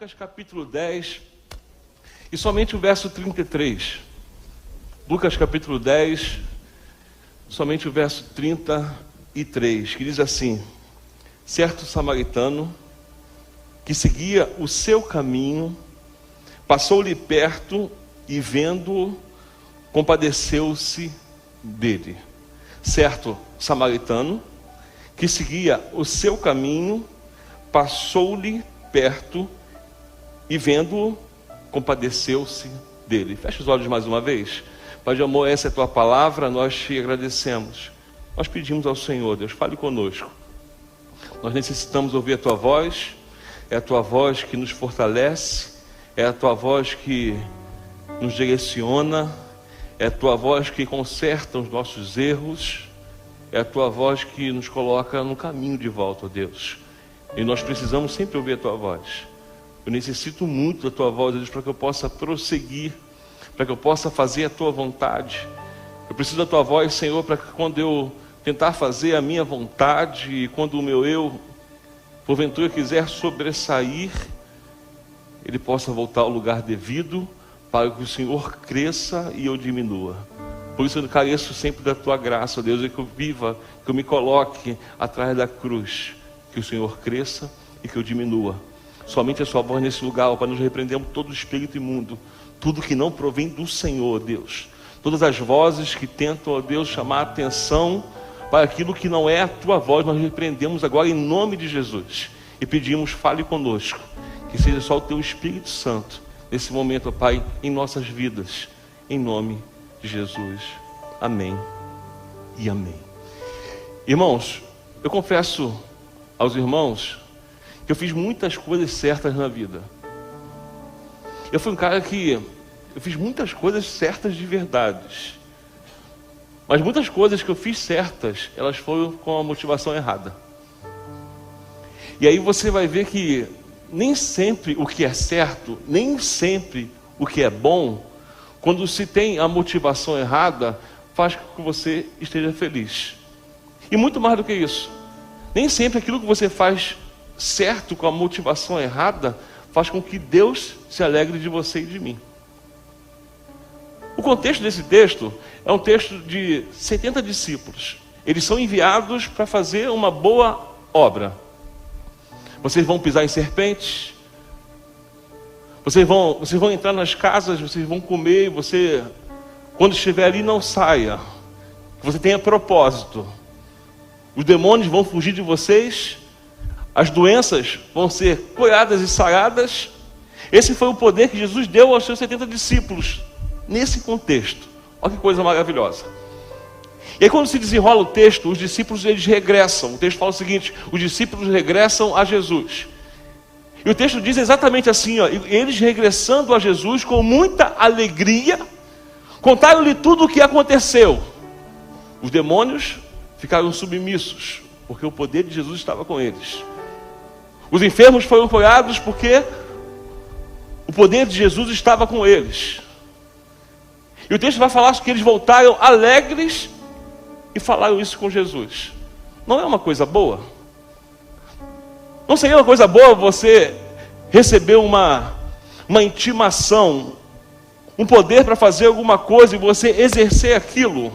Lucas capítulo 10 e somente o verso 33. Lucas capítulo 10, somente o verso 33, que diz assim: certo samaritano que seguia o seu caminho passou-lhe perto e vendo-o, compadeceu-se dele. Certo samaritano que seguia o seu caminho passou-lhe perto e vendo-o, compadeceu-se dele. Fecha os olhos mais uma vez. Pai de amor, essa é a tua palavra, nós te agradecemos. Nós pedimos ao Senhor, Deus, fale conosco. Nós necessitamos ouvir a tua voz. É a tua voz que nos fortalece, é a tua voz que nos direciona, é a tua voz que conserta os nossos erros, é a tua voz que nos coloca no caminho de volta, ó Deus. E nós precisamos sempre ouvir a tua voz. Eu necessito muito da tua voz, Deus, para que eu possa prosseguir, para que eu possa fazer a tua vontade. Eu preciso da tua voz, Senhor, para que quando eu tentar fazer a minha vontade, e quando o meu eu, porventura, quiser sobressair, ele possa voltar ao lugar devido, para que o Senhor cresça e eu diminua. Por isso eu careço sempre da tua graça, Deus, e que eu viva, que eu me coloque atrás da cruz, que o Senhor cresça e que eu diminua. Somente a sua voz nesse lugar, para nos repreendermos todo o espírito imundo, tudo que não provém do Senhor, Deus. Todas as vozes que tentam, ó Deus, chamar a atenção para aquilo que não é a tua voz, nós repreendemos agora em nome de Jesus. E pedimos, fale conosco, que seja só o teu Espírito Santo, nesse momento, ó Pai, em nossas vidas, em nome de Jesus. Amém e amém. Irmãos, eu confesso aos irmãos que eu fiz muitas coisas certas na vida. Eu fui um cara que eu fiz muitas coisas certas de verdade. Mas muitas coisas que eu fiz certas, elas foram com a motivação errada. E aí você vai ver que nem sempre o que é certo, nem sempre o que é bom, quando se tem a motivação errada, faz com que você esteja feliz. E muito mais do que isso, nem sempre aquilo que você faz certo com a motivação errada faz com que Deus se alegre de você e de mim. O contexto desse texto é um texto de 70 discípulos. Eles são enviados para fazer uma boa obra. Vocês vão pisar em serpentes, vocês vão entrar nas casas, vocês vão comer, você, quando estiver ali, não saia. Você tenha propósito. Os demônios vão fugir de vocês, as doenças vão ser curadas e saradas. Esse foi o poder que Jesus deu aos seus 70 discípulos, nesse contexto. Olha que coisa maravilhosa. E aí quando se desenrola o texto, os discípulos eles regressam. O texto fala o seguinte: os discípulos regressam a Jesus. E o texto diz exatamente assim, ó, eles regressando a Jesus com muita alegria, contaram-lhe tudo o que aconteceu. Os demônios ficaram submissos, porque o poder de Jesus estava com eles. Os enfermos foram curados porque o poder de Jesus estava com eles. E o texto vai falar que eles voltaram alegres e falaram isso com Jesus. Não é uma coisa boa? Não seria uma coisa boa você receber uma intimação, um poder para fazer alguma coisa e você exercer aquilo?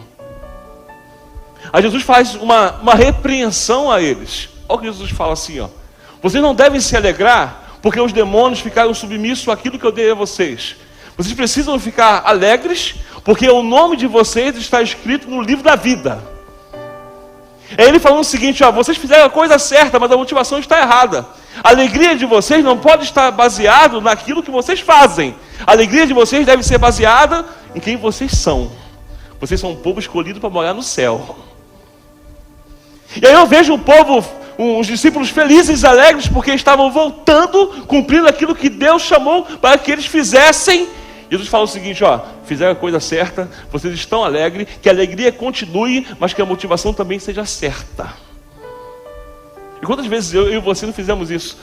Aí Jesus faz uma repreensão a eles. Olha o que Jesus fala assim, ó: vocês não devem se alegrar porque os demônios ficaram submissos àquilo que eu dei a vocês. Vocês precisam ficar alegres porque o nome de vocês está escrito no livro da vida. É ele falando o seguinte, ó: vocês fizeram a coisa certa, mas a motivação está errada. A alegria de vocês não pode estar baseada naquilo que vocês fazem. A alegria de vocês deve ser baseada em quem vocês são. Vocês são um povo escolhido para morar no céu. E aí eu vejo o povo, os discípulos felizes e alegres, porque estavam voltando, cumprindo aquilo que Deus chamou para que eles fizessem. Jesus fala o seguinte, ó: fizeram a coisa certa, vocês estão alegres, que a alegria continue, mas que a motivação também seja certa. E quantas vezes eu e você não fizemos isso?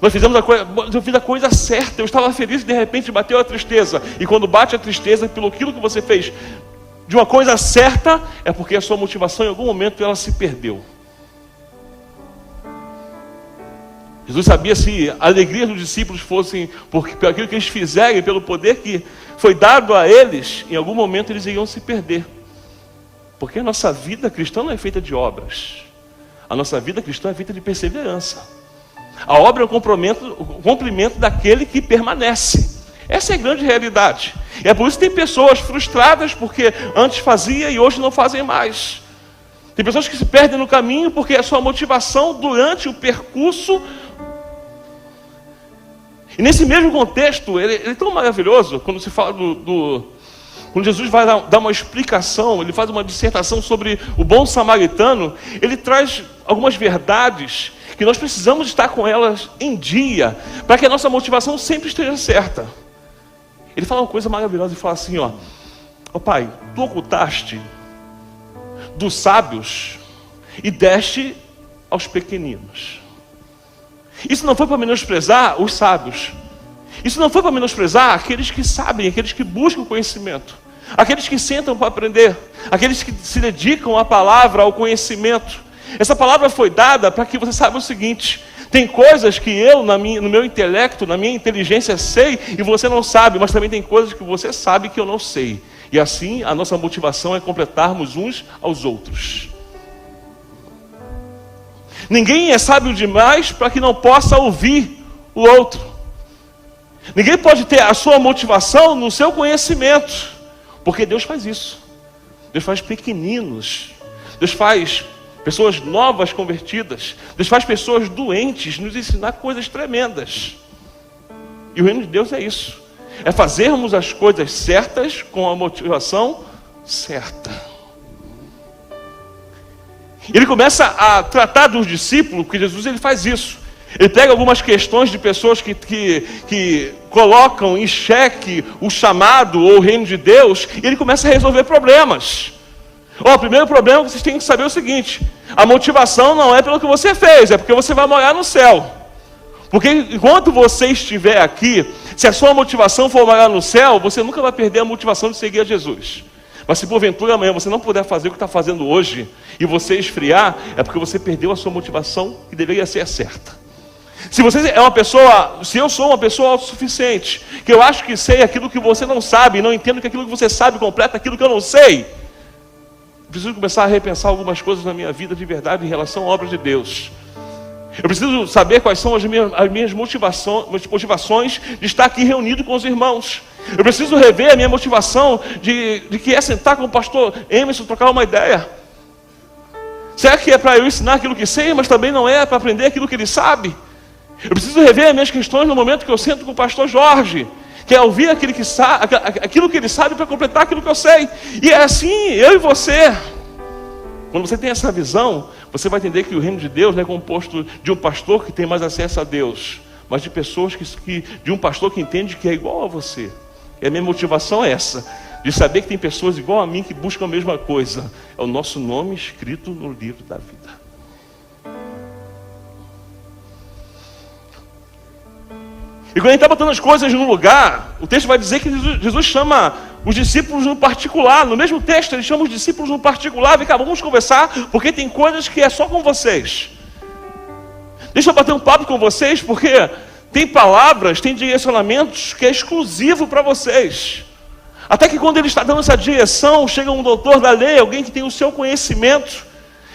Nós fizemos eu fiz a coisa certa, eu estava feliz e de repente bateu a tristeza. E quando bate a tristeza pelo aquilo que você fez de uma coisa certa, é porque a sua motivação em algum momento ela se perdeu. Jesus sabia se a alegria dos discípulos fosse por aquilo que eles fizerem, pelo poder que foi dado a eles, em algum momento eles iriam se perder. Porque a nossa vida cristã não é feita de obras. A nossa vida cristã é feita de perseverança. A obra é o cumprimento daquele que permanece. Essa é a grande realidade. E é por isso que tem pessoas frustradas porque antes fazia e hoje não fazem mais. Tem pessoas que se perdem no caminho porque a sua motivação durante o percurso. E nesse mesmo contexto, ele é tão maravilhoso, quando se fala quando Jesus vai dar uma explicação, ele faz uma dissertação sobre o bom samaritano, ele traz algumas verdades que nós precisamos estar com elas em dia, para que a nossa motivação sempre esteja certa. Ele fala uma coisa maravilhosa, ele fala assim, ó Pai, tu ocultaste dos sábios e deste aos pequeninos. Isso não foi para menosprezar os sábios. Isso não foi para menosprezar aqueles que sabem, aqueles que buscam conhecimento, aqueles que sentam para aprender, aqueles que se dedicam à palavra, ao conhecimento. Essa palavra foi dada para que você saiba o seguinte: tem coisas que eu, no meu intelecto, na minha inteligência sei e você não sabe, mas também tem coisas que você sabe que eu não sei. E assim a nossa motivação é completarmos uns aos outros. Ninguém é sábio demais para que não possa ouvir o outro. Ninguém pode ter a sua motivação no seu conhecimento, porque Deus faz isso. Deus faz pequeninos, Deus faz pessoas novas convertidas, Deus faz pessoas doentes nos ensinar coisas tremendas. E o reino de Deus é isso, é fazermos as coisas certas com a motivação certa. Ele começa a tratar dos discípulos, porque Jesus ele faz isso. Ele pega algumas questões de pessoas que colocam em xeque o chamado ou o reino de Deus, e ele começa a resolver problemas. O primeiro problema que vocês têm que saber é o seguinte: a motivação não é pelo que você fez, é porque você vai morar no céu. Porque enquanto você estiver aqui, se a sua motivação for morar no céu, você nunca vai perder a motivação de seguir a Jesus. Mas se porventura amanhã você não puder fazer o que está fazendo hoje e você esfriar, é porque você perdeu a sua motivação que deveria ser certa. Se eu sou uma pessoa autossuficiente, que eu acho que sei aquilo que você não sabe, não entendo que aquilo que você sabe completa aquilo que eu não sei, eu preciso começar a repensar algumas coisas na minha vida de verdade em relação à obra de Deus. Eu preciso saber quais são as minhas motivações de estar aqui reunido com os irmãos. Eu preciso rever a minha motivação de que é sentar com o pastor Emerson, trocar uma ideia. Será que é para eu ensinar aquilo que sei, mas também não é para aprender aquilo que ele sabe? Eu preciso rever as minhas questões no momento que eu sento com o pastor Jorge, que é ouvir aquilo que ele sabe para completar aquilo que eu sei. E é assim, eu e você. Quando você tem essa visão, você vai entender que o reino de Deus não é composto de um pastor que tem mais acesso a Deus, mas de pessoas de um pastor que entende que é igual a você. E a minha motivação é essa, de saber que tem pessoas igual a mim que buscam a mesma coisa. É o nosso nome escrito no livro da vida. E quando ele está botando as coisas no lugar, o texto vai dizer que Jesus chama os discípulos no particular. No mesmo texto, ele chama os discípulos no particular. Vem cá, vamos conversar, porque tem coisas que é só com vocês. Deixa eu bater um papo com vocês, porque tem palavras, tem direcionamentos que é exclusivo para vocês. Até que quando ele está dando essa direção, chega um doutor da lei, alguém que tem o seu conhecimento,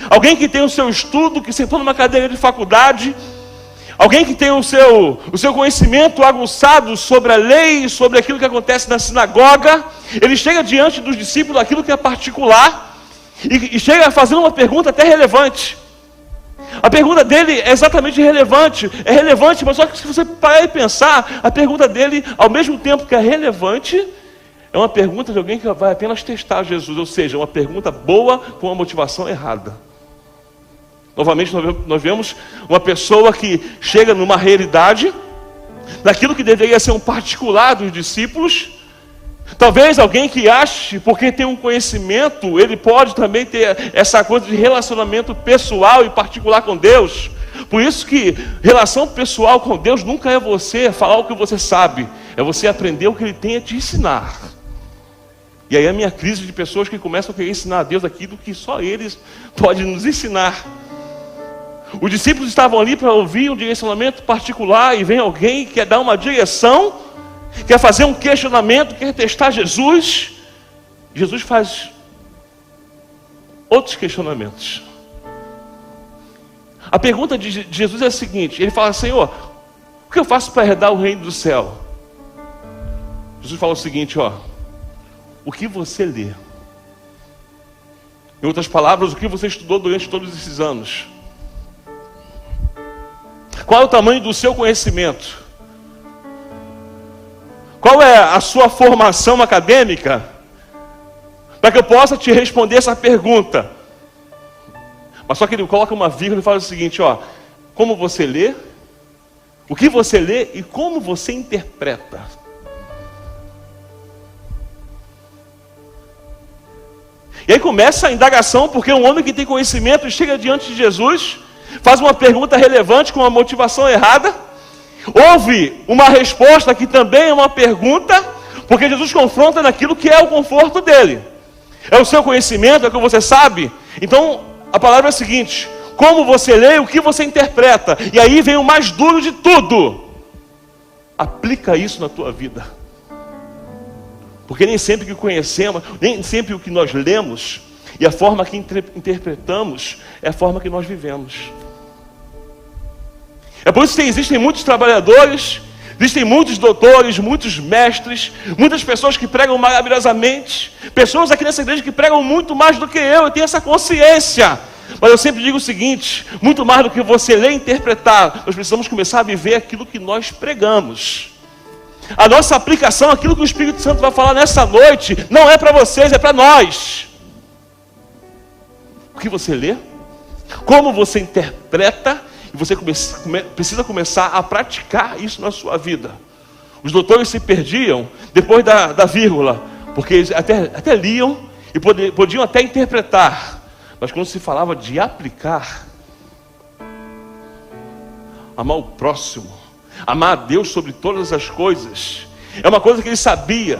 alguém que tem o seu estudo, que sentou numa cadeira de faculdade, alguém que tem o seu conhecimento aguçado sobre a lei, sobre aquilo que acontece na sinagoga. Ele chega diante dos discípulos aquilo que é particular e chega fazendo uma pergunta até relevante. A pergunta dele é exatamente relevante, mas só que se você parar e pensar, a pergunta dele, ao mesmo tempo que é relevante, é uma pergunta de alguém que vai apenas testar Jesus, ou seja, uma pergunta boa com uma motivação errada. Novamente nós vemos uma pessoa que chega numa realidade daquilo que deveria ser um particular dos discípulos. Talvez alguém que ache, porque tem um conhecimento, ele pode também ter essa coisa de relacionamento pessoal e particular com Deus. Por isso que relação pessoal com Deus nunca é você falar o que você sabe, é você aprender o que Ele tem a te ensinar. E aí a minha crise de pessoas que começam a querer ensinar a Deus aquilo que só eles podem nos ensinar. Os discípulos estavam ali para ouvir um direcionamento particular, e vem alguém que quer dar uma direção, quer fazer um questionamento, quer testar Jesus. Jesus faz outros questionamentos. A pergunta de Jesus é a seguinte: ele fala: Senhor, o que eu faço para herdar o reino do céu? Jesus fala o seguinte: o que você lê? Em outras palavras, o que você estudou durante todos esses anos? Qual é o tamanho do seu conhecimento? Qual é a sua formação acadêmica? Para que eu possa te responder essa pergunta. Mas só que ele coloca uma vírgula e fala o seguinte: como você lê, o que você lê e como você interpreta. E aí começa a indagação, porque um homem que tem conhecimento chega diante de Jesus, faz uma pergunta relevante com uma motivação errada, ouve uma resposta que também é uma pergunta, porque Jesus confronta naquilo que é o conforto dele. É o seu conhecimento, é o que você sabe. Então a palavra é a seguinte: como você lê, o que você interpreta. E aí vem o mais duro de tudo: aplica isso na tua vida. Porque nem sempre o que conhecemos, nem sempre o que nós lemos e a forma que interpretamos é a forma que nós vivemos. É por isso que existem muitos trabalhadores, existem muitos doutores, muitos mestres, muitas pessoas que pregam maravilhosamente, pessoas aqui nessa igreja que pregam muito mais do que eu tenho essa consciência. Mas eu sempre digo o seguinte: muito mais do que você ler e interpretar, nós precisamos começar a viver aquilo que nós pregamos. A nossa aplicação, aquilo que o Espírito Santo vai falar nessa noite, não é para vocês, é para nós. O que você lê, como você interpreta, e você precisa começar a praticar isso na sua vida. Os doutores se perdiam depois da vírgula, porque eles até liam e podiam até interpretar, mas quando se falava de aplicar, amar o próximo, amar a Deus sobre todas as coisas, é uma coisa que ele sabia,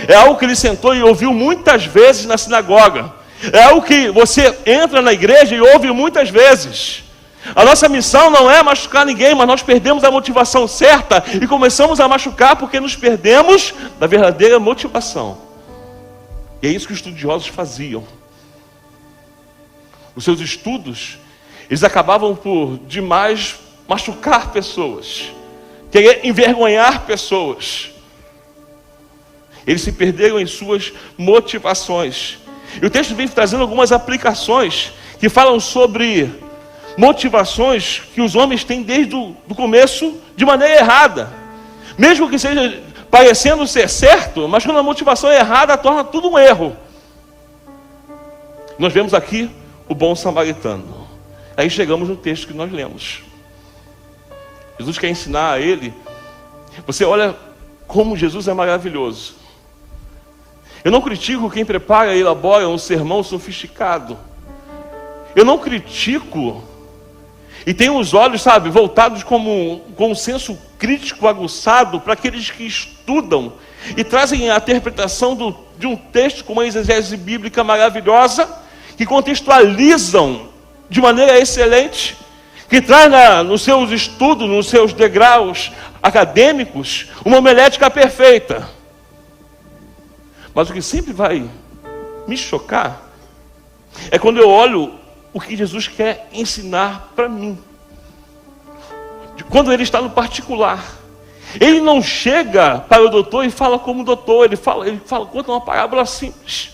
é algo que ele sentou e ouviu muitas vezes na sinagoga, é algo que você entra na igreja e ouve muitas vezes. A nossa missão não é machucar ninguém, mas nós perdemos a motivação certa e começamos a machucar porque nos perdemos da verdadeira motivação. E é isso que os estudiosos faziam. Os seus estudos, eles acabavam por demais machucar pessoas, querer envergonhar pessoas. Eles se perderam em suas motivações. E o texto vem trazendo algumas aplicações que falam sobre motivações que os homens têm desde o começo de maneira errada. Mesmo que seja parecendo ser certo, mas quando a motivação é errada, torna tudo um erro. Nós vemos aqui o bom samaritano. Aí chegamos no texto que nós lemos. Jesus quer ensinar a ele. Você olha como Jesus é maravilhoso. Eu não critico quem prepara e elabora um sermão sofisticado. Eu não critico e tenho os olhos, voltados com um senso crítico aguçado para aqueles que estudam e trazem a interpretação de um texto com uma exegese bíblica maravilhosa, que contextualizam de maneira excelente, que traz nos seus estudos, nos seus degraus acadêmicos, uma homilética perfeita. Mas o que sempre vai me chocar é quando eu olho o que Jesus quer ensinar para mim. Quando ele está no particular, ele não chega para o doutor e fala como doutor, ele conta uma parábola simples,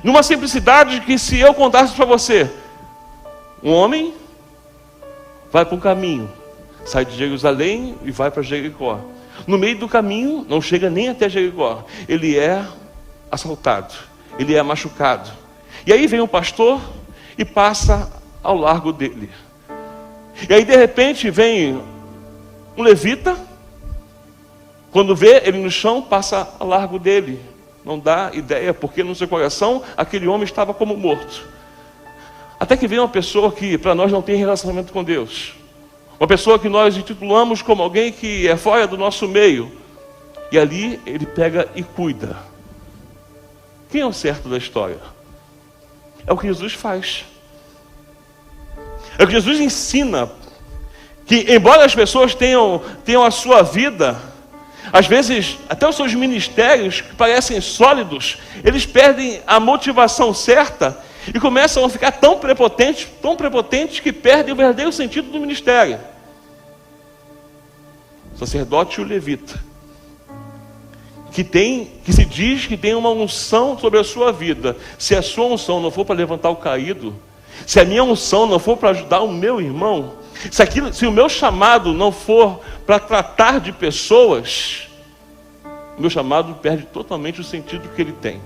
numa simplicidade que, se eu contasse para você, um homem vai para um caminho, sai de Jerusalém e vai para Jericó. No meio do caminho, não chega nem até Jericó, ele é assaltado, ele é machucado. E aí vem o pastor e passa ao largo dele. E aí de repente vem um levita, quando vê ele no chão, passa ao largo dele. Não dá ideia, porque no seu coração aquele homem estava como morto. Até que vem uma pessoa que para nós não tem relacionamento com Deus, uma pessoa que nós intitulamos como alguém que é fora do nosso meio, e ali ele pega e cuida. Quem é o certo da história? É o que Jesus faz. É o que Jesus ensina, que embora as pessoas tenham a sua vida, às vezes até os seus ministérios, que parecem sólidos, eles perdem a motivação certa e começam a ficar tão prepotentes que perdem o verdadeiro sentido do ministério. O sacerdote e o levita, que se diz que tem uma unção sobre a sua vida, se a sua unção não for para levantar o caído, se a minha unção não for para ajudar o meu irmão, se o meu chamado não for para tratar de pessoas, o meu chamado perde totalmente o sentido que ele tem.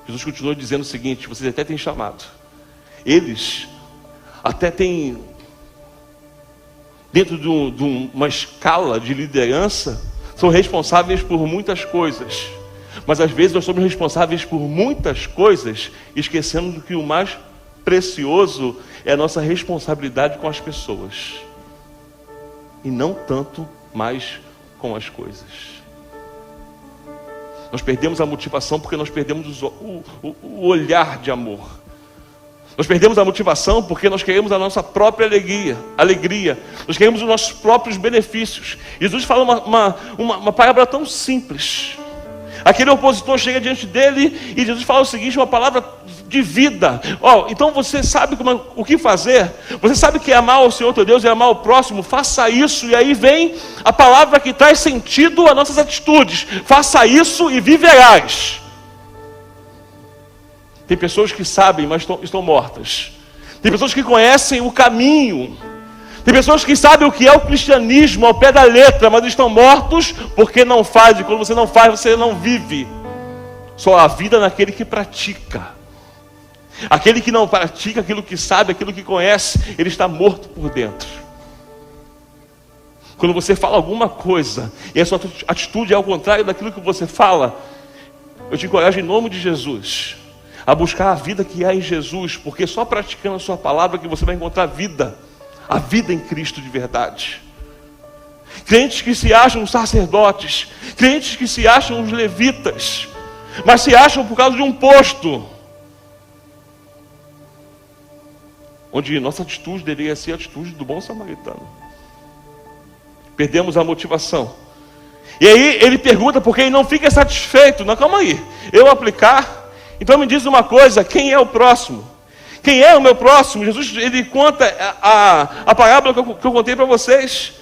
Jesus continuou dizendo o seguinte: vocês até têm chamado, eles até têm, dentro de uma escala de liderança, são responsáveis por muitas coisas, mas às vezes nós somos responsáveis por muitas coisas, esquecendo que o mais precioso é a nossa responsabilidade com as pessoas, e não tanto mais com as coisas. Nós perdemos a motivação porque nós perdemos o olhar de amor. Nós perdemos a motivação porque nós queremos a nossa própria alegria. Nós queremos os nossos próprios benefícios. Jesus fala uma palavra tão simples. Aquele opositor chega diante dele e Jesus fala o seguinte, uma palavra de vida. Então você sabe o que fazer? Você sabe que é amar o Senhor teu Deus e amar o próximo? Faça isso. E aí vem a palavra que traz sentido às nossas atitudes. Faça isso e viverás. Tem pessoas que sabem, mas estão mortas. Tem pessoas que conhecem o caminho. Tem pessoas que sabem o que é o cristianismo ao pé da letra, mas estão mortos porque não fazem. Quando você não faz, você não vive. Só a vida naquele que pratica. Aquele que não pratica aquilo que sabe, aquilo que conhece, ele está morto por dentro. Quando você fala alguma coisa e a sua atitude é ao contrário daquilo que você fala, eu te encorajo em nome de Jesus a buscar a vida que há em Jesus, porque só praticando a sua palavra que você vai encontrar vida, a vida em Cristo de verdade. Crentes que se acham sacerdotes, crentes que se acham os levitas, mas se acham por causa de um posto, onde nossa atitude deveria ser a atitude do bom samaritano. Perdemos a motivação. E aí ele pergunta porque ele não fica satisfeito. Não, calma aí, eu aplicar. Então me diz uma coisa, quem é o próximo? Quem é o meu próximo? Jesus, ele conta a parábola que eu contei para vocês.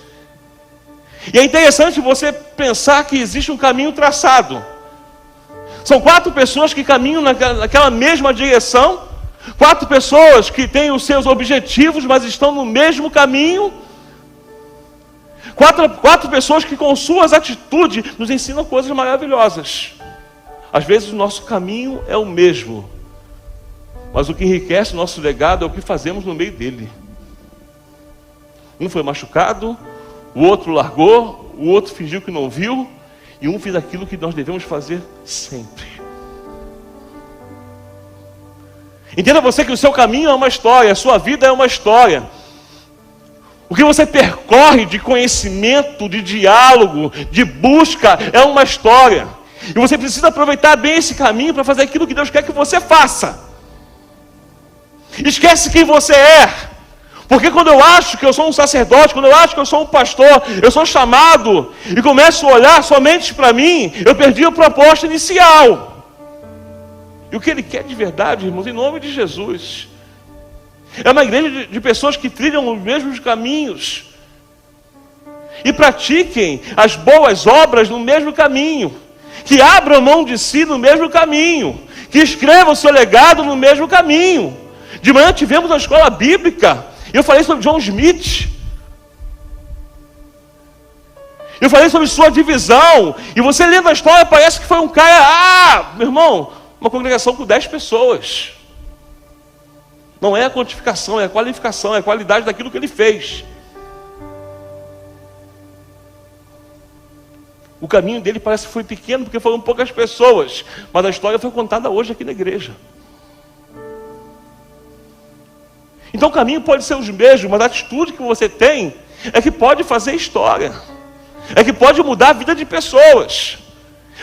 E é interessante você pensar que existe um caminho traçado. São 4 pessoas que caminham naquela mesma direção. 4 pessoas que têm os seus objetivos, mas estão no mesmo caminho. 4 pessoas que com suas atitudes nos ensinam coisas maravilhosas. Às vezes o nosso caminho é o mesmo, mas o que enriquece o nosso legado é o que fazemos no meio dele. Um foi machucado, o outro largou, o outro fingiu que não viu, e um fez aquilo que nós devemos fazer sempre. Entenda você que o seu caminho é uma história, a sua vida é uma história. O que você percorre de conhecimento, de diálogo, de busca, é uma história. E você precisa aproveitar bem esse caminho para fazer aquilo que Deus quer que você faça. Esquece quem você é. Porque quando eu acho que eu sou um sacerdote, quando eu acho que eu sou um pastor, eu sou chamado, e começo a olhar somente para mim, eu perdi o propósito inicial. E o que Ele quer de verdade, irmãos, em nome de Jesus, é uma igreja de pessoas que trilham os mesmos caminhos e pratiquem as boas obras no mesmo caminho, que abram mão de si no mesmo caminho, que escrevam o seu legado no mesmo caminho. De manhã tivemos uma escola bíblica, e eu falei sobre John Smith, eu falei sobre sua divisão, e você lendo a história parece que foi um cara, meu irmão, uma congregação com 10 pessoas. Não é a quantificação, é a qualificação, é a qualidade daquilo que ele fez. O caminho dele parece que foi pequeno, porque foram poucas pessoas, mas a história foi contada hoje aqui na igreja. Então o caminho pode ser os mesmos, mas a atitude que você tem é que pode fazer história, é que pode mudar a vida de pessoas,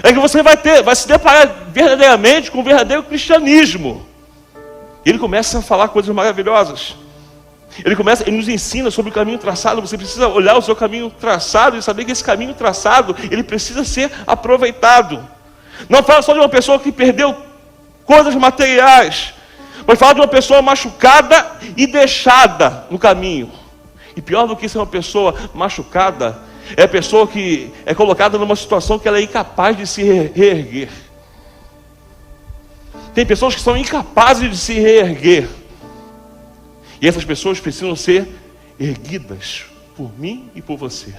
é que você vai se deparar verdadeiramente com o verdadeiro cristianismo. Ele começa a falar coisas maravilhosas. Ele nos ensina sobre o caminho traçado. Você precisa olhar o seu caminho traçado e saber que esse caminho traçado, ele precisa ser aproveitado. Não fala só de uma pessoa que perdeu coisas materiais, mas fala de uma pessoa machucada e deixada no caminho. E pior do que ser uma pessoa machucada, é a pessoa que é colocada numa situação que ela é incapaz de se reerguer. Tem pessoas que são incapazes de se reerguer. E essas pessoas precisam ser erguidas por mim e por você.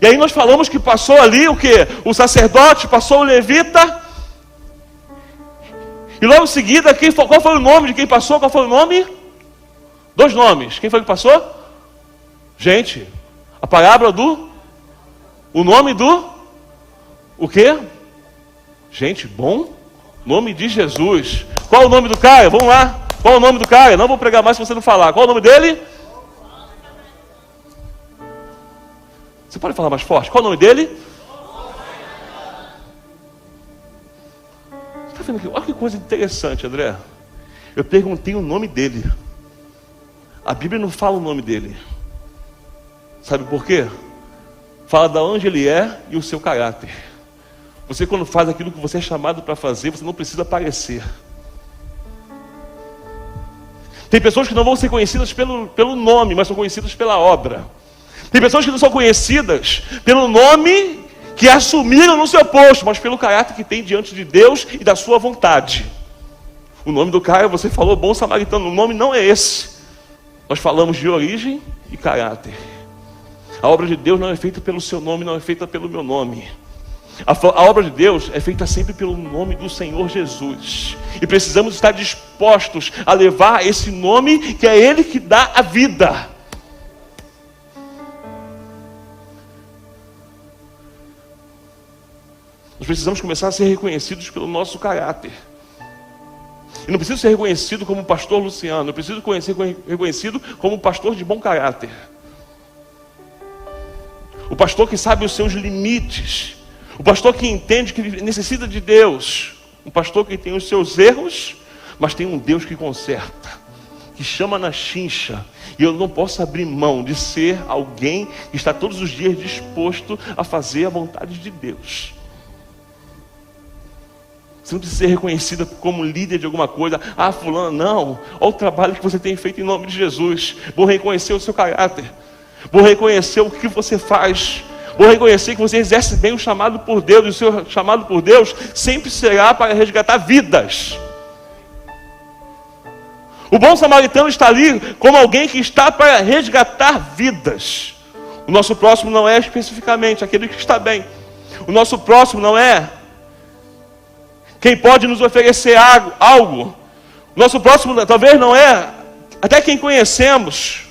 E aí nós falamos que passou ali o quê? O sacerdote, passou o levita. E logo em seguida, qual foi o nome de quem passou? Qual foi o nome? 2 nomes. Quem foi que passou? Gente, a palavra o nome o quê? Gente, bom. Nome de Jesus. Qual o nome do cara? Vamos lá. Qual o nome do cara? Não vou pregar mais se você não falar. Qual o nome dele? Você pode falar mais forte? Qual o nome dele? Você está vendo aqui? Olha que coisa interessante, André. Eu perguntei o nome dele. A Bíblia não fala o nome dele. Sabe por quê? Fala de onde ele é e o seu caráter. Você, quando faz aquilo que você é chamado para fazer, você não precisa aparecer. Tem pessoas que não vão ser conhecidas pelo nome, mas são conhecidas pela obra. Tem pessoas que não são conhecidas pelo nome que assumiram no seu posto, mas pelo caráter que tem diante de Deus e da sua vontade. O nome do cara, você falou bom samaritano, o nome não é esse. Nós falamos de origem e caráter. A obra de Deus não é feita pelo seu nome, não é feita pelo meu nome. A obra de Deus é feita sempre pelo nome do Senhor Jesus. E precisamos estar dispostos a levar esse nome, que é Ele que dá a vida. Nós precisamos começar a ser reconhecidos pelo nosso caráter. Eu não preciso ser reconhecido como pastor Luciano. Eu preciso ser reconhecido como pastor de bom caráter. O pastor que sabe os seus limites. O pastor que entende que necessita de Deus. Um pastor que tem os seus erros, mas tem um Deus que conserta, que chama na chincha. E eu não posso abrir mão de ser alguém que está todos os dias disposto a fazer a vontade de Deus. Você não precisa ser reconhecida como líder de alguma coisa. Ah, fulano, não. Olha o trabalho que você tem feito em nome de Jesus. Vou reconhecer o seu caráter. Vou reconhecer o que você faz. Vou reconhecer que você exerce bem o chamado por Deus. E o seu chamado por Deus sempre será para resgatar vidas. O bom samaritano está ali como alguém que está para resgatar vidas. O nosso próximo não é especificamente aquele que está bem. O nosso próximo não é quem pode nos oferecer algo. O nosso próximo talvez não é até quem conhecemos.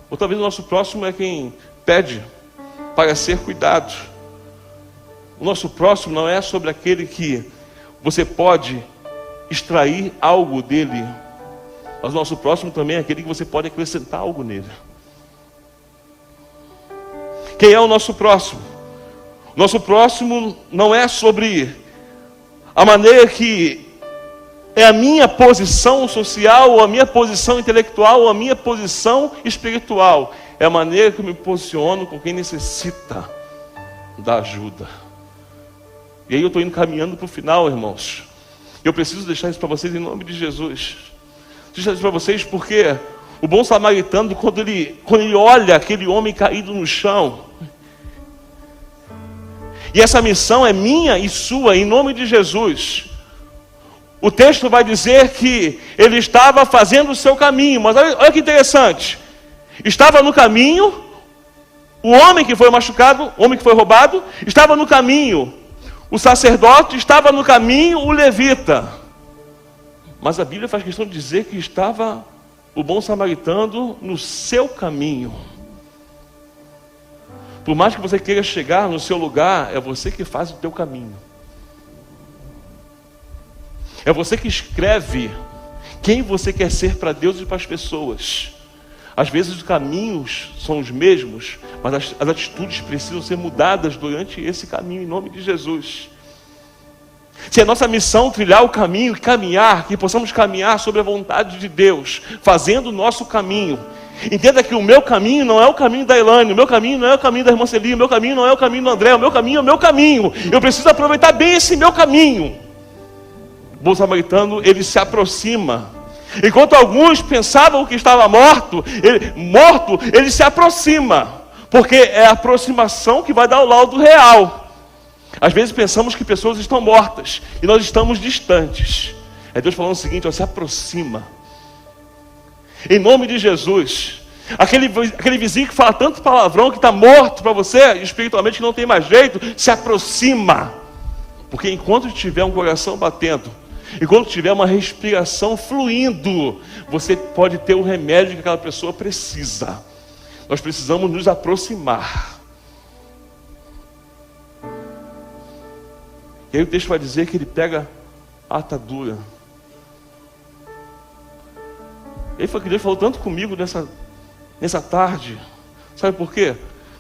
Ou talvez o nosso próximo é quem pede para ser cuidado. O nosso próximo não é sobre aquele que você pode extrair algo dele. Mas o nosso próximo também é aquele que você pode acrescentar algo nele. Quem é o nosso próximo? Nosso próximo não é sobre a maneira que é a minha posição social, ou a minha posição intelectual, ou a minha posição espiritual. É a maneira que eu me posiciono com quem necessita da ajuda. E aí eu estou indo caminhando para o final, irmãos. Eu preciso deixar isso para vocês em nome de Jesus. Deixar isso para vocês porque o bom samaritano, quando ele olha aquele homem caído no chão, e essa missão é minha e sua, em nome de Jesus. O texto vai dizer que ele estava fazendo o seu caminho. Mas olha que interessante. Estava no caminho, o homem que foi machucado, o homem que foi roubado, estava no caminho. O sacerdote estava no caminho, o levita. Mas a Bíblia faz questão de dizer que estava o bom samaritano no seu caminho. Por mais que você queira chegar no seu lugar, é você que faz o teu caminho. É você que escreve quem você quer ser para Deus e para as pessoas. Às vezes os caminhos são os mesmos, mas as atitudes precisam ser mudadas durante esse caminho, em nome de Jesus. Se é nossa missão trilhar o caminho e caminhar, que possamos caminhar sobre a vontade de Deus, fazendo o nosso caminho. Entenda que o meu caminho não é o caminho da Elaine, o meu caminho não é o caminho da irmã Celia, o meu caminho não é o caminho do André, o meu caminho é o meu caminho. Eu preciso aproveitar bem esse meu caminho. O bom samaritano, ele se aproxima. Enquanto alguns pensavam que estava morto, ele se aproxima. Porque é a aproximação que vai dar o laudo real. Às vezes pensamos que pessoas estão mortas e nós estamos distantes. É Deus falando o seguinte: ó, se aproxima. Em nome de Jesus. Aquele vizinho que fala tanto palavrão, que está morto para você, espiritualmente, que não tem mais jeito, se aproxima. Porque enquanto tiver um coração batendo, enquanto tiver uma respiração fluindo, você pode ter o remédio que aquela pessoa precisa. Nós precisamos nos aproximar. E aí o texto vai dizer que ele pega a atadura. E aí foi que Deus falou tanto comigo nessa tarde. Sabe por quê?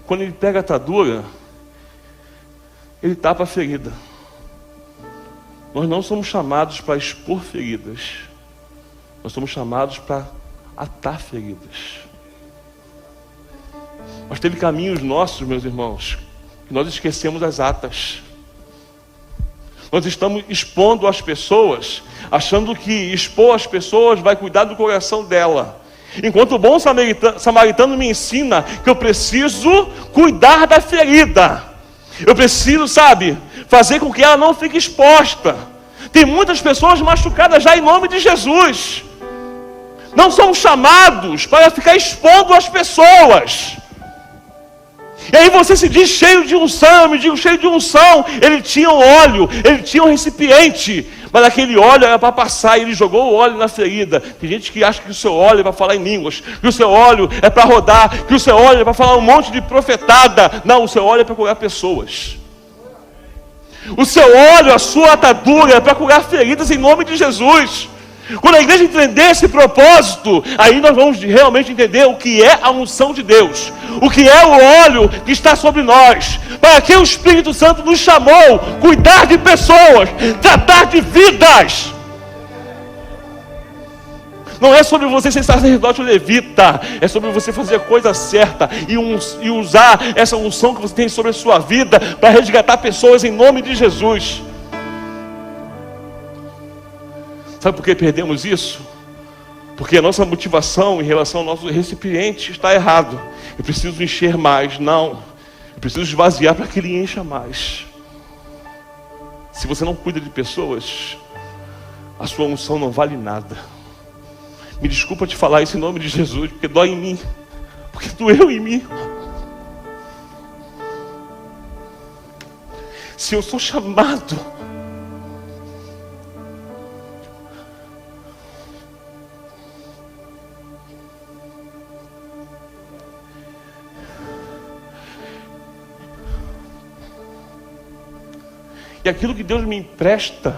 Quando ele pega a atadura, ele tapa a ferida. Nós não somos chamados para expor feridas. Nós somos chamados para atar feridas. Mas teve caminhos nossos, meus irmãos, que nós esquecemos as atas. Nós estamos expondo as pessoas, achando que expor as pessoas vai cuidar do coração dela. Enquanto o bom samaritano me ensina que eu preciso cuidar da ferida. Eu preciso, fazer com que ela não fique exposta. Tem muitas pessoas machucadas já em nome de Jesus. Não somos chamados para ficar expondo as pessoas. E aí você se diz cheio de unção, eu me digo cheio de unção. Ele tinha um óleo, ele tinha um recipiente, mas aquele óleo era para passar, e ele jogou o óleo na ferida. Tem gente que acha que o seu óleo é para falar em línguas, que o seu óleo é para rodar, que o seu óleo é para falar um monte de profetada. Não, o seu óleo é para curar pessoas. O seu óleo, a sua atadura é para curar feridas em nome de Jesus. Quando a igreja entender esse propósito, aí nós vamos realmente entender o que é a unção de Deus, o que é o óleo que está sobre nós, para que o Espírito Santo nos chamou, cuidar de pessoas, tratar de vidas. Não é sobre você ser sacerdote ou levita, é sobre você fazer a coisa certa e usar essa unção que você tem sobre a sua vida para resgatar pessoas em nome de Jesus. Sabe por que perdemos isso? Porque a nossa motivação em relação ao nosso recipiente está errado. Eu preciso encher mais. Não. Eu preciso esvaziar para que ele encha mais. Se você não cuida de pessoas, a sua unção não vale nada. Me desculpa te falar isso em nome de Jesus, porque dói em mim. Porque doeu em mim. Se eu sou chamado, e aquilo que Deus me empresta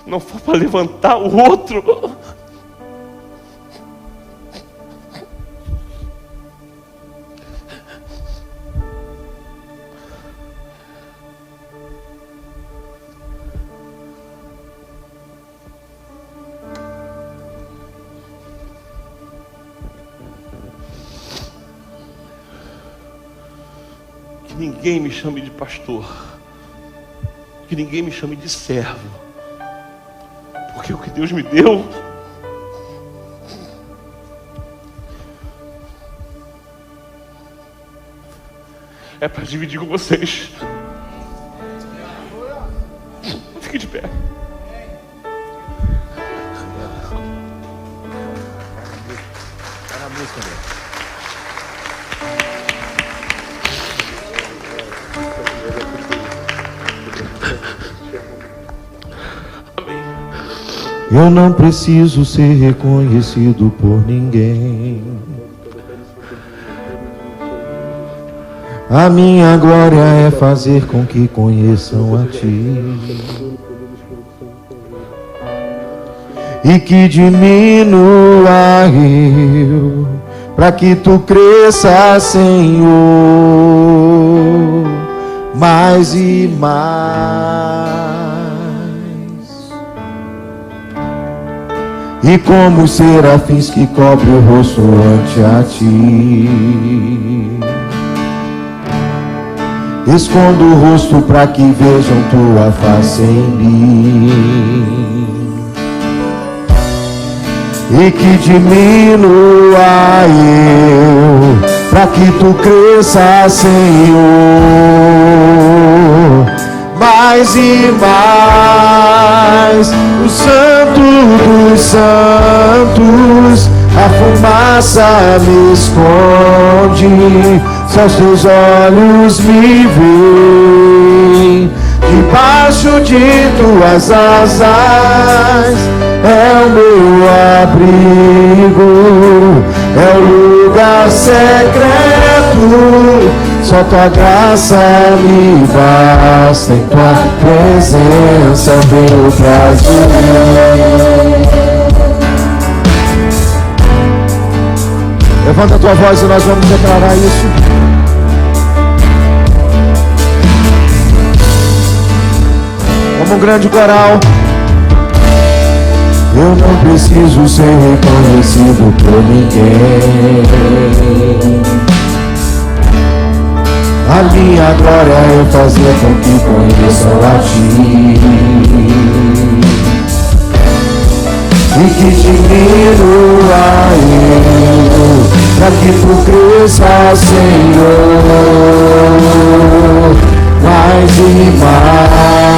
não for para levantar o outro, que ninguém me chame de pastor, que ninguém me chame de servo, porque o que Deus me deu é para dividir com vocês. Fique de pé. Eu não preciso ser reconhecido por ninguém. A minha glória é fazer com que conheçam a Ti e que diminua eu para que tu cresça, Senhor, mais e mais. E como os serafins que cobre o rosto ante a ti, escondo o rosto para que vejam tua face em mim, e que diminua eu, para que tu cresça, Senhor, mais e mais. O Santo dos Santos, a fumaça me esconde, só os teus olhos me veem. Debaixo de tuas asas é o meu abrigo, é o lugar secreto. Só tua graça me basta, em tua presença meu prazer. Levanta a tua voz e nós vamos declarar isso. Como um grande coral. Eu não preciso ser reconhecido por ninguém. A minha glória é fazer com que conheçam a ti, e que diminua eu, para que tu cresça, Senhor, mais e mais.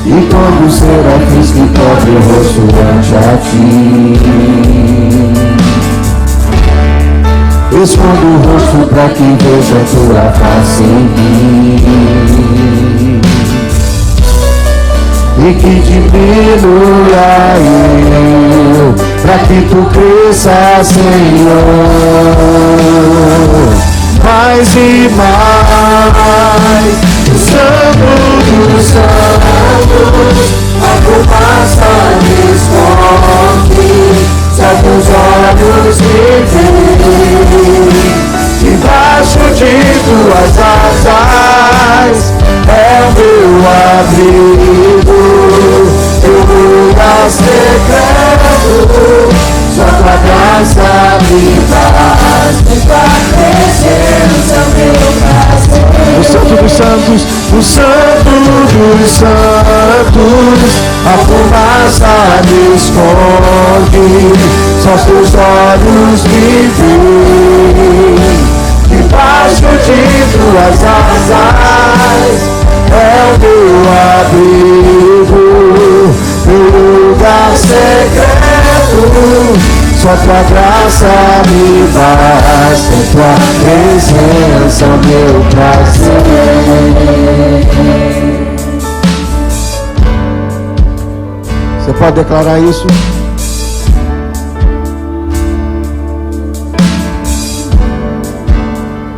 E quando os serafins que cobrem o rosto ante a ti, escondo o rosto para que veja tua face em mim, e que diminua eu, para que tu cresça, Senhor, mais e mais. O Santo dos Santos, a fumaça me esconde, só teus olhos me veem. Debaixo de tuas asas é o meu abrigo, teu lugar secreto. Só tua graça me basta, em tua presença meu prazer. O Santo dos Santos, o Santo dos Santos, a fumaça me esconde, só os teus olhos me veem. Debaixo de tuas asas é o meu abrigo, meu lugar secreto. Só tua graça me basta, em tua presença meu prazer. Você pode declarar isso?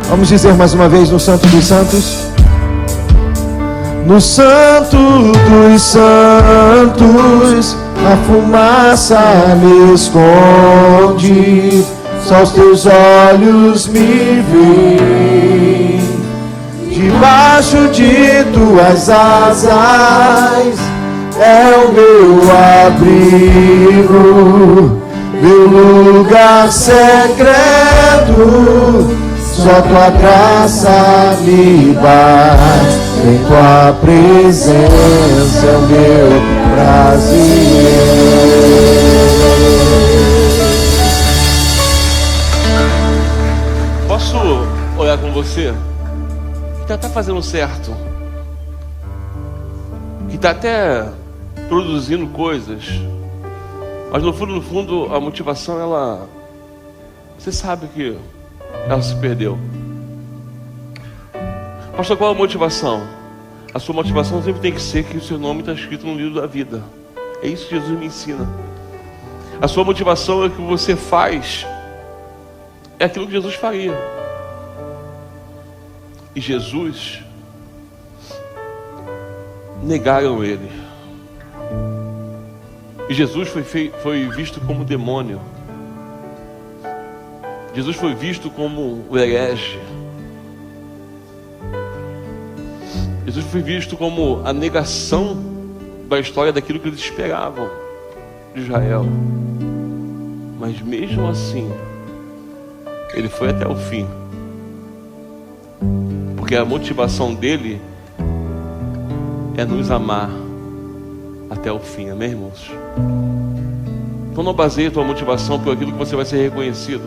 Vamos dizer mais uma vez no Santo dos Santos. No Santo dos Santos, a fumaça me esconde, só os teus olhos me veem. Debaixo de tuas asas é o meu abrigo, meu lugar secreto. Só tua graça me basta, em tua presença é o meu prazer. Posso olhar com você? Que está fazendo certo, que está até produzindo coisas, mas no fundo, a motivação, ela, você sabe que ela se perdeu. Pastor, qual a motivação? A sua motivação sempre tem que ser que o seu nome está escrito no livro da vida. É isso que Jesus me ensina. A sua motivação é que você faz é aquilo que Jesus faria. E Jesus, negaram ele. E Jesus foi visto como demônio. Jesus foi visto como o herege. Jesus foi visto como a negação da história daquilo que eles esperavam de Israel. Mas mesmo assim, ele foi até o fim. Porque a motivação dele é nos amar até o fim, amém, irmãos? Então não baseie a tua motivação por aquilo que você vai ser reconhecido.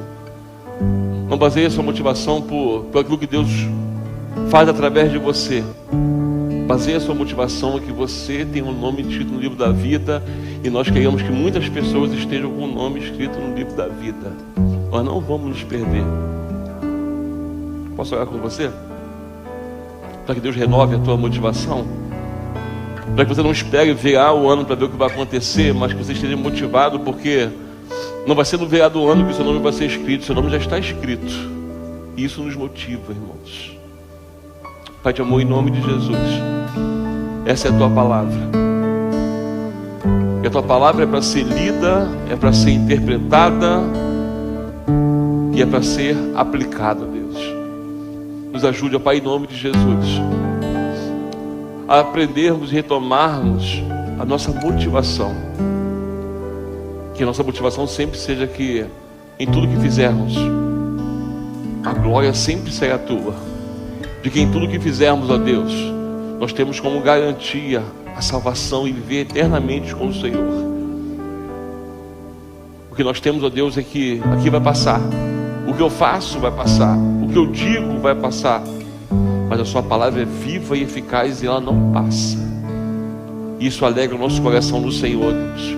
Não baseie a sua motivação por aquilo que Deus faz através de você. Baseie a sua motivação em que você tem um nome escrito no livro da vida, e nós queremos que muitas pessoas estejam com o nome escrito no livro da vida. Nós não vamos nos perder. Posso orar com você? Para que Deus renove a tua motivação, para que você não espere virar o ano para ver o que vai acontecer, mas que você esteja motivado, porque não vai ser no virar do ano que o seu nome vai ser escrito, seu nome já está escrito, e isso nos motiva, irmãos. Pai de amor, em nome de Jesus, essa é a tua palavra, e a tua palavra é para ser lida, é para ser interpretada e é para ser aplicada, Deus. Nos ajude, ó Pai, em nome de Jesus, a aprendermos e retomarmos a nossa motivação. Que a nossa motivação sempre seja que em tudo que fizermos, a glória sempre será tua. De que em tudo que fizermos, ó Deus, nós temos como garantia a salvação e viver eternamente com o Senhor. O que nós temos, ó Deus, é que aqui vai passar. O que eu faço vai passar. O que eu digo vai passar. Mas a sua palavra é viva e eficaz e ela não passa. Isso alegra o nosso coração no Senhor, Deus.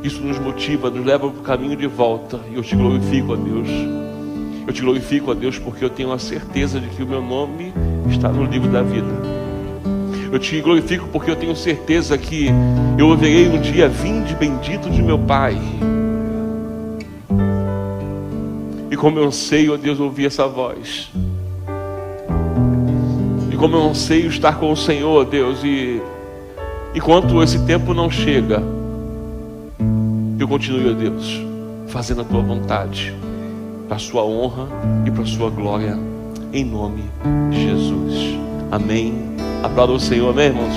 Isso nos motiva, nos leva para o caminho de volta. E eu te glorifico, ó Deus. Eu te glorifico, ó Deus, porque eu tenho a certeza de que o meu nome está no livro da vida. Eu te glorifico porque eu tenho certeza que eu ouvirei um dia: vinde bendito de meu Pai. E como eu anseio, ó Deus, ouvir essa voz. E como eu anseio estar com o Senhor, ó Deus. E enquanto esse tempo não chega, eu continue, ó Deus, fazendo a tua vontade, para a sua honra e para a sua glória, em nome de Jesus. Amém. Aplauda o Senhor, amém, irmãos?